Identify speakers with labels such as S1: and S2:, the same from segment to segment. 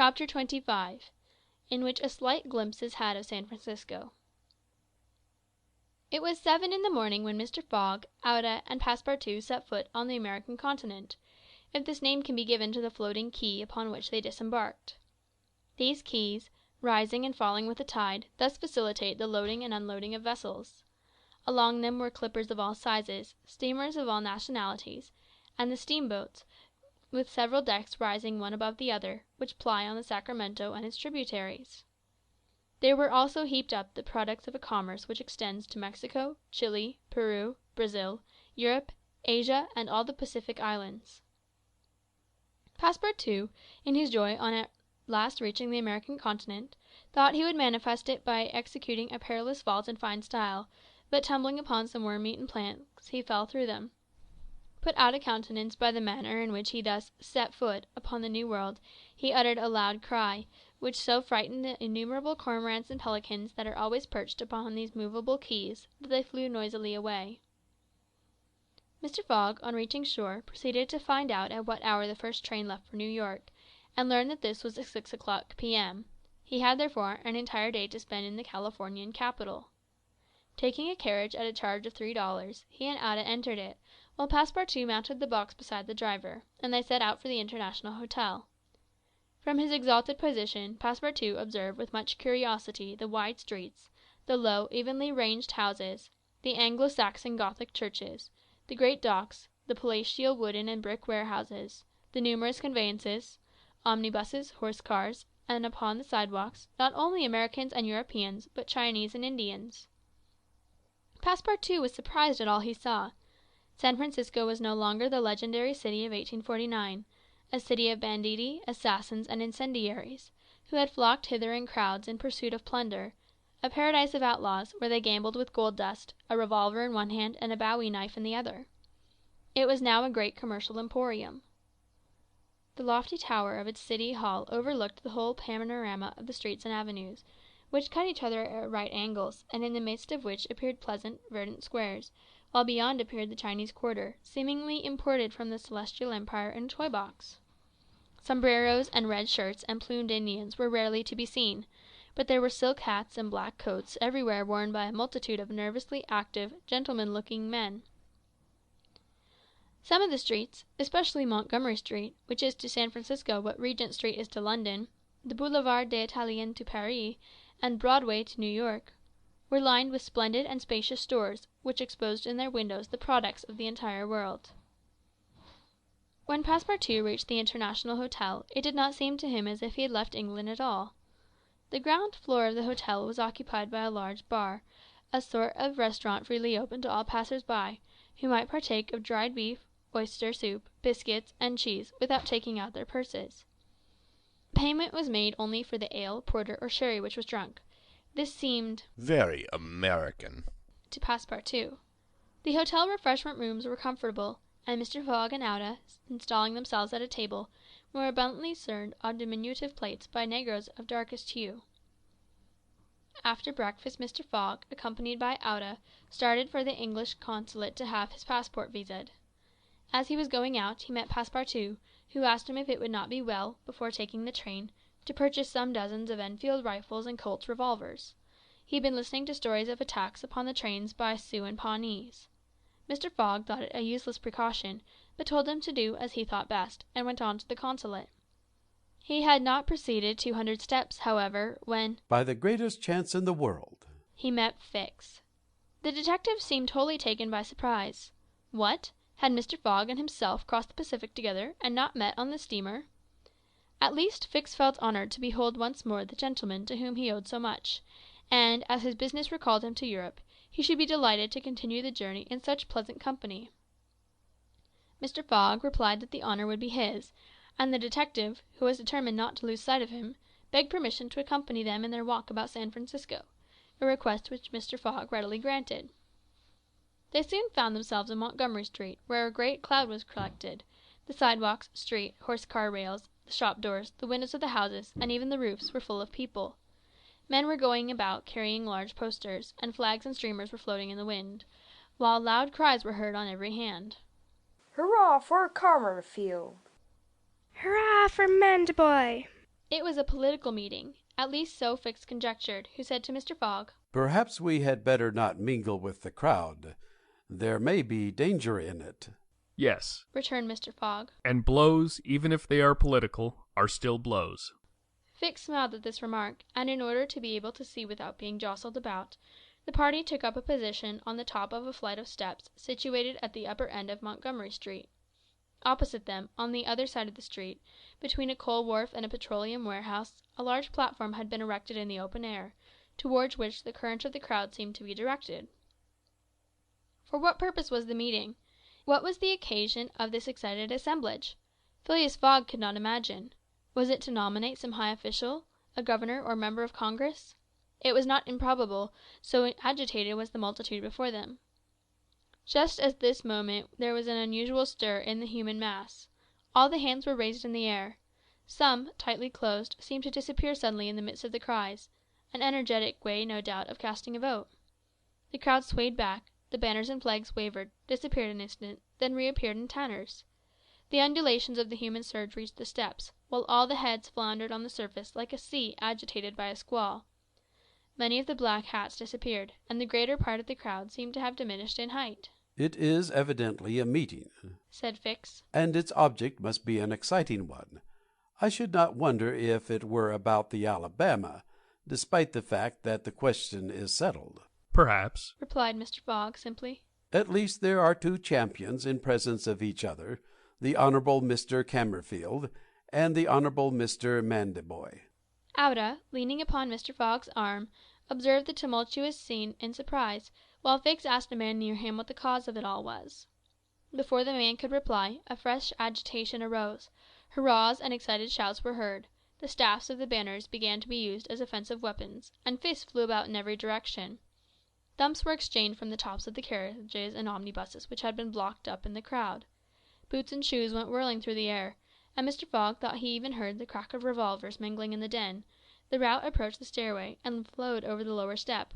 S1: CHAPTER 25, in which a slight glimpse is had of San Francisco. It was 7 in the morning when Mr. Fogg, Aouda, and Passepartout set foot on the American continent, if this name can be given to the floating quay upon which they disembarked. These quays, rising and falling with the tide, thus facilitate the loading and unloading of vessels. Along them were clippers of all sizes, steamers of all nationalities, and the steamboats, with several decks rising one above the other, which ply on the Sacramento and its tributaries. There were also heaped up the products of a commerce which extends to Mexico, Chili, Peru, Brazil, Europe, Asia, and all the Pacific islands. Passepartout, in his joy on at last reaching the American continent, thought he would manifest it by executing a perilous vault in fine style, but tumbling upon some worm-eaten planks, he fell through them. Put out of countenance by the manner in which he thus set foot upon the New World, he uttered a loud cry, which so frightened the innumerable cormorants and pelicans that are always perched upon these movable quays, that they flew noisily away. Mr. Fogg, on reaching shore, proceeded to find out at what hour the first train left for New York, and learned that this was at 6 o'clock p.m. He had, therefore, an entire day to spend in the Californian capital. Taking a carriage at a charge of $3, he and Ada entered it, while Passepartout mounted the box beside the driver, and they set out for the International Hotel. From his exalted position, Passepartout observed with much curiosity the wide streets, the low, evenly ranged houses, the Anglo-Saxon Gothic churches, the great docks, the palatial wooden and brick warehouses, the numerous conveyances, omnibuses, horse cars, and upon the sidewalks, not only Americans and Europeans, but Chinese and Indians. Passepartout was surprised at all he saw. San Francisco was no longer the legendary city of 1849, a city of banditti, assassins, and incendiaries, who had flocked hither in crowds in pursuit of plunder, a paradise of outlaws, where they gambled with gold dust, a revolver in one hand and a bowie knife in the other. It was now a great commercial emporium. The lofty tower of its city hall overlooked the whole panorama of the streets and avenues, which cut each other at right angles, and in the midst of which appeared pleasant, verdant squares, while beyond appeared the Chinese quarter, seemingly imported from the Celestial Empire in a toy box. Sombreros and red shirts and plumed Indians were rarely to be seen, but there were silk hats and black coats everywhere worn by a multitude of nervously active, gentleman-looking men. Some of the streets, especially Montgomery Street, which is to San Francisco what Regent Street is to London, the Boulevard des Italiens to Paris, and Broadway to New York, were lined with splendid and spacious stores, which exposed in their windows the products of the entire world. When Passepartout reached the International Hotel, it did not seem to him as if he had left England at all. The ground floor of the hotel was occupied by a large bar, a sort of restaurant freely open to all passers-by, who might partake of dried beef, oyster soup, biscuits, and cheese without taking out their purses. Payment was made only for the ale, porter, or sherry which was drunk. This seemed
S2: very American
S1: to Passepartout. The hotel refreshment rooms were comfortable, and Mr. Fogg and Aouda, installing themselves at a table, were abundantly served on diminutive plates by negroes of darkest hue. After breakfast Mr. Fogg, accompanied by Aouda, started for the English consulate to have his passport viséd. As he was going out he met Passepartout, who asked him if it would not be well, before taking the train, to purchase some dozens of Enfield rifles and Colt's revolvers. He had been listening to stories of attacks upon the trains by Sioux and Pawnees. Mr. Fogg thought it a useless precaution, but told him to do as he thought best, and went on to the consulate. He had not proceeded 200 steps, however, when,
S3: by the greatest chance in the world,
S1: he met Fix. The detective seemed wholly taken by surprise. What! Had Mr. Fogg and himself crossed the Pacific together, and not met on the steamer? At least Fix felt honoured to behold once more the gentleman to whom he owed so much, and, as his business recalled him to Europe, he should be delighted to continue the journey in such pleasant company. Mr. Fogg replied that the honour would be his, and the detective, who was determined not to lose sight of him, begged permission to accompany them in their walk about San Francisco, a request which Mr. Fogg readily granted. They soon found themselves in Montgomery Street, where a great crowd was collected. The sidewalks, street, horse-car rails, the shop doors, the windows of the houses, and even the roofs, were full of people. Men were going about carrying large posters, and flags and streamers were floating in the wind, while loud cries were heard on every hand.
S4: "Hurrah for Carmerfield!"
S5: "Hurrah for Mandaboy!"
S1: It was a political meeting, at least so Fix conjectured, who said to Mr. Fogg,
S3: Perhaps we had better not mingle with the crowd. There may be danger in it.
S4: Yes,
S1: returned Mr. Fogg.
S4: and blows, even if they are political, are still blows.
S1: Fix smiled at this remark, and in order to be able to see without being jostled about, the party took up a position on the top of a flight of steps situated at the upper end of Montgomery Street. Opposite them, on the other side of the street, between a coal wharf and a petroleum warehouse, a large platform had been erected in the open air, towards which the current of the crowd seemed to be directed. For what purpose was the meeting? What was the occasion of this excited assemblage? Phileas Fogg could not imagine. Was it to nominate some high official, a governor or member of Congress? It was not improbable, so agitated was the multitude before them. Just at this moment there was an unusual stir in the human mass. All the hands were raised in the air. Some, tightly closed, seemed to disappear suddenly in the midst of the cries, an energetic way, no doubt, of casting a vote. The crowd swayed back, the banners and flags wavered, disappeared an instant, then reappeared in tatters. The undulations of the human surge reached the steps, while all the heads floundered on the surface like a sea agitated by a squall. Many of the black hats disappeared, and the greater part of the crowd seemed to have diminished in height.
S3: It is evidently a meeting,
S1: said Fix,
S3: and its object must be an exciting one. I should not wonder if it were about the Alabama, despite the fact that the question is settled.
S4: Perhaps.
S1: replied Mr. Fogg simply.
S3: At least there are two champions in presence of each other, the Honourable Mr. Cammerfield and the Honourable Mr. Mandiboy.
S1: Auda, leaning upon Mr. Fogg's arm, observed the tumultuous scene in surprise, while Fix asked a man near him what the cause of it all was. Before the man could reply, a fresh agitation arose. Hurrahs and excited shouts were heard. The staffs of the banners began to be used as offensive weapons, and fists flew about in every direction. Thumps were exchanged from the tops of the carriages and omnibuses which had been blocked up in the crowd. Boots and shoes went whirling through the air, and Mr. Fogg thought he even heard the crack of revolvers mingling in the din. The rout approached the stairway, and flowed over the lower step.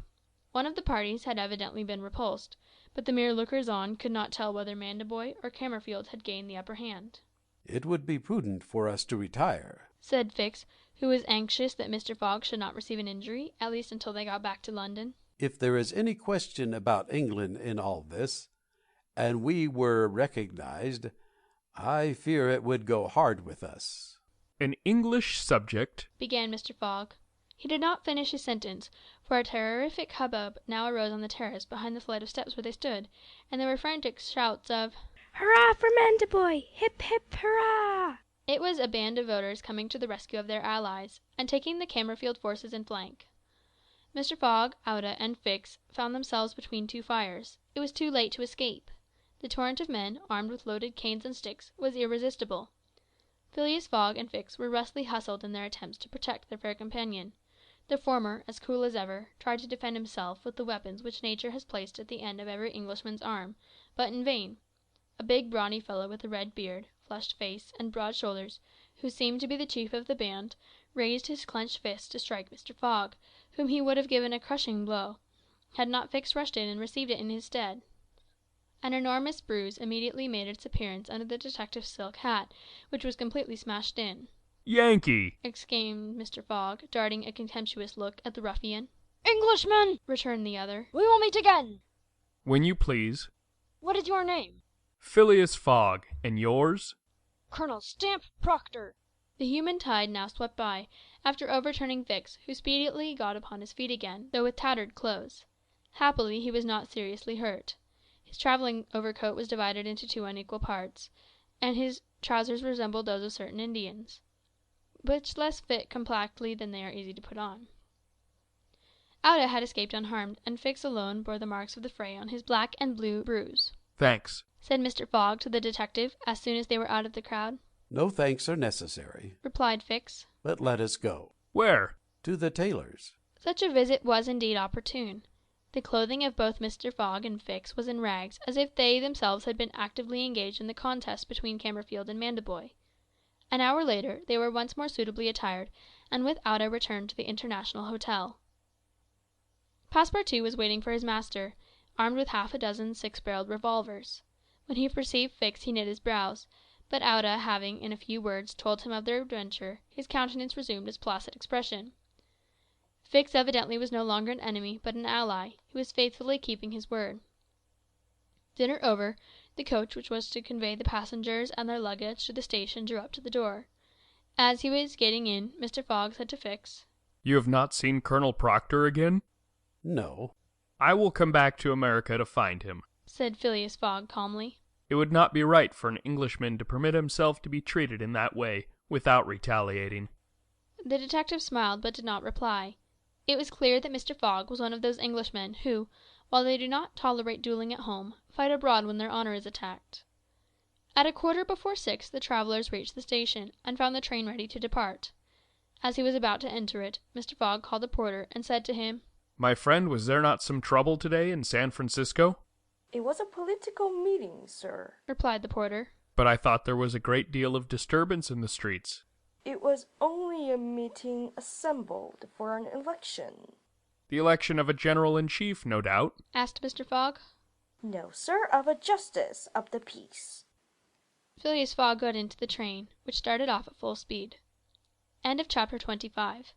S1: One of the parties had evidently been repulsed, but the mere lookers-on could not tell whether Mandiboy or Cammerfield had gained the upper hand.
S3: It would be prudent for us to retire,
S1: said Fix, who was anxious that Mr. Fogg should not receive an injury, at least until they got back to London.
S3: If there is any question about England in all this, and we were recognized, I fear it would go hard with us.
S4: An English subject,
S1: began Mr. Fogg. He did not finish his sentence, for a terrific hubbub now arose on the terrace behind the flight of steps where they stood, and there were frantic shouts of
S5: "Hurrah for Mandiboy! Hip, hip, hurrah!"
S1: It was a band of voters coming to the rescue of their allies, and taking the Cammerfield forces in flank. Mr. Fogg, Auda, and Fix found themselves between two fires. It was too late to escape. The torrent of men, armed with loaded canes and sticks, was irresistible. Phileas Fogg and Fix were roughly hustled in their attempts to protect their fair companion. The former, as cool as ever, tried to defend himself with the weapons which nature has placed at the end of every Englishman's arm, but in vain. A big brawny fellow with a red beard, flushed face, and broad shoulders, who seemed to be the chief of the band, raised his clenched fist to strike Mr. Fogg, whom he would have given a crushing blow, had not Fix rushed in and received it in his stead. An enormous bruise immediately made its appearance under the detective's silk hat, which was completely smashed in.
S4: Yankee!
S1: exclaimed Mr. Fogg, darting a contemptuous look at the ruffian.
S5: "Englishman!"
S1: returned the other.
S5: "We will meet again.
S4: When you please.
S5: What is your name?"
S4: Phileas Fogg. And yours?
S5: "Colonel Stamp Proctor."
S1: The human tide now swept by, after overturning Fix, who speedily got upon his feet again, though with tattered clothes. Happily he was not seriously hurt. His travelling overcoat was divided into two unequal parts, and his trousers resembled those of certain Indians, but less fit compactly than they are easy to put on. Auda had escaped unharmed, and Fix alone bore the marks of the fray on his black and blue bruise.
S4: Thanks.
S1: said Mr. Fogg to the detective, as soon as they were out of the crowd.
S3: No thanks are necessary,
S1: replied Fix.
S3: but let us go.
S4: Where?
S3: To the tailor's.
S1: Such a visit was indeed opportune. The clothing of both Mr. Fogg and Fix was in rags, as if they themselves had been actively engaged in the contest between Cammerfield and Mandiboy. An hour later they were once more suitably attired, and with Auda returned to the International Hotel. Passepartout was waiting for his master, armed with half a dozen six-barrelled revolvers. When he perceived Fix he knit his brows, but Auda having, in a few words, told him of their adventure, his countenance resumed its placid expression. Fix evidently was no longer an enemy, but an ally, who was faithfully keeping his word. Dinner over, the coach which was to convey the passengers and their luggage to the station drew up to the door. As he was getting in, Mr. Fogg said to Fix,
S4: "You have not seen Colonel Proctor again?"
S3: No.
S4: "I will come back to America to find him,"
S1: said Phileas Fogg calmly.
S4: "It would not be right for an Englishman to permit himself to be treated in that way, without retaliating."
S1: The detective smiled, but did not reply. It was clear that Mr. Fogg was one of those Englishmen who, while they do not tolerate duelling at home, fight abroad when their honour is attacked. At 6:15 the travellers reached the station, and found the train ready to depart. As he was about to enter it, Mr. Fogg called the porter, and said to him,
S4: "My friend, was there not some trouble today in San Francisco?"
S6: "It was a political meeting, sir."
S1: replied the porter.
S4: "But I thought there was a great deal of disturbance in the streets."
S6: "It was only a meeting assembled for an election."
S4: "The election of a general-in-chief, no doubt?"
S1: asked Mr. Fogg.
S6: "No, sir, of a justice of the peace."
S1: Phileas Fogg got into the train, which started off at full speed. End of chapter 25.